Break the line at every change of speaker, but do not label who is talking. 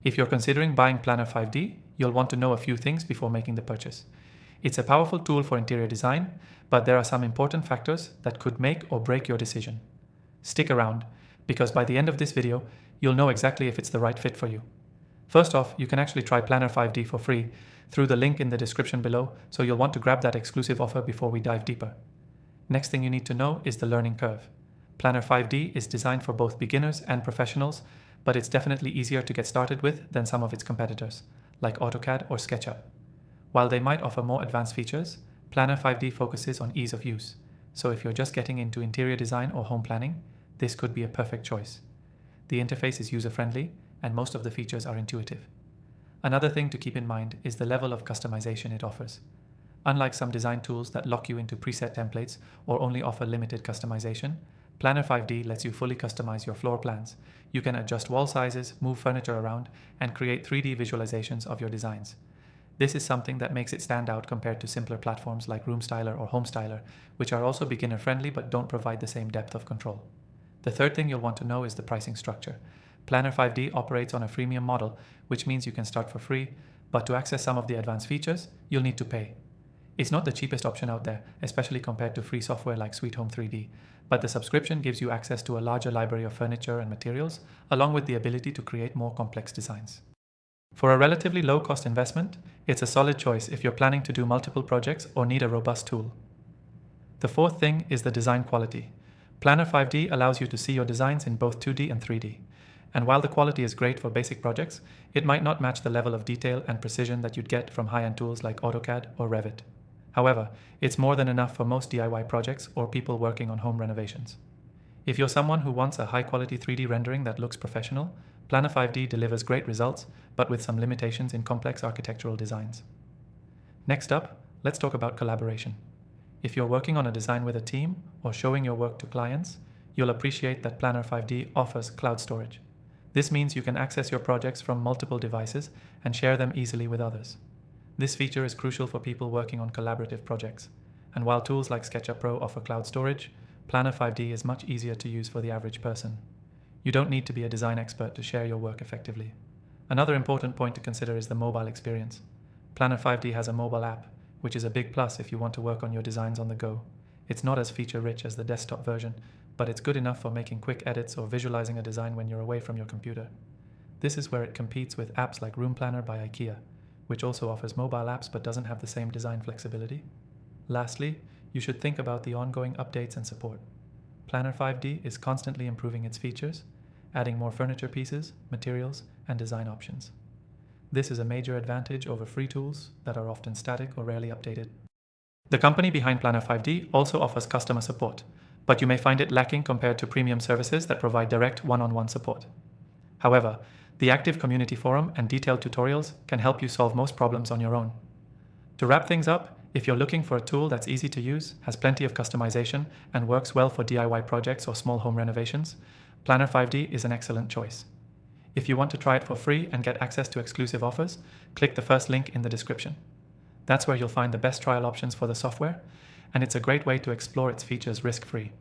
If you're considering buying Planner 5D, you'll want to know a few things before making the purchase. It's a powerful tool for interior design, but there are some important factors that could make or break your decision. Stick around, because by the end of this video, you'll know exactly if it's the right fit for you. First off, you can actually try Planner 5D for free through the link in the description below, so you'll want to grab that exclusive offer before we dive deeper. Next thing you need to know is the learning curve. Planner 5D is designed for both beginners and professionals, but it's definitely easier to get started with than some of its competitors, like AutoCAD or SketchUp. While they might offer more advanced features, Planner 5D focuses on ease of use, so if you're just getting into interior design or home planning, this could be a perfect choice. The interface is user-friendly, and most of the features are intuitive. Another thing to keep in mind is the level of customization it offers. Unlike some design tools that lock you into preset templates or only offer limited customization, Planner 5D lets you fully customize your floor plans. You can adjust wall sizes, move furniture around, and create 3D visualizations of your designs. This is something that makes it stand out compared to simpler platforms like RoomStyler or HomeStyler, which are also beginner-friendly but don't provide the same depth of control. The third thing you'll want to know is the pricing structure. Planner 5D operates on a freemium model, which means you can start for free, but to access some of the advanced features, you'll need to pay. It's not the cheapest option out there, especially compared to free software like Sweet Home 3D, but the subscription gives you access to a larger library of furniture and materials, along with the ability to create more complex designs. For a relatively low-cost investment, it's a solid choice if you're planning to do multiple projects or need a robust tool. The fourth thing is the design quality. Planner 5D allows you to see your designs in both 2D and 3D. And while the quality is great for basic projects, it might not match the level of detail and precision that you'd get from high-end tools like AutoCAD or Revit. However, it's more than enough for most DIY projects or people working on home renovations. If you're someone who wants a high-quality 3D rendering that looks professional, Planner 5D delivers great results, but with some limitations in complex architectural designs. Next up, let's talk about collaboration. If you're working on a design with a team or showing your work to clients, you'll appreciate that Planner 5D offers cloud storage. This means you can access your projects from multiple devices and share them easily with others. This feature is crucial for people working on collaborative projects, and while tools like SketchUp Pro offer cloud storage, Planner 5D is much easier to use for the average person. You don't need to be a design expert to share your work effectively. Another important point to consider is the mobile experience. Planner 5D has a mobile app, which is a big plus if you want to work on your designs on the go. It's not as feature-rich as the desktop version, but it's good enough for making quick edits or visualizing a design when you're away from your computer. This is where it competes with apps like Room Planner by IKEA, which also offers mobile apps but doesn't have the same design flexibility. Lastly, you should think about the ongoing updates and support. Planner 5D is constantly improving its features, adding more furniture pieces, materials, and design options. This is a major advantage over free tools that are often static or rarely updated. The company behind Planner 5D also offers customer support, but you may find it lacking compared to premium services that provide direct one-on-one support. However, the active community forum and detailed tutorials can help you solve most problems on your own. To wrap things up, if you're looking for a tool that's easy to use, has plenty of customization, and works well for DIY projects or small home renovations, Planner 5D is an excellent choice. If you want to try it for free and get access to exclusive offers, click the first link in the description. That's where you'll find the best trial options for the software, and it's a great way to explore its features risk-free.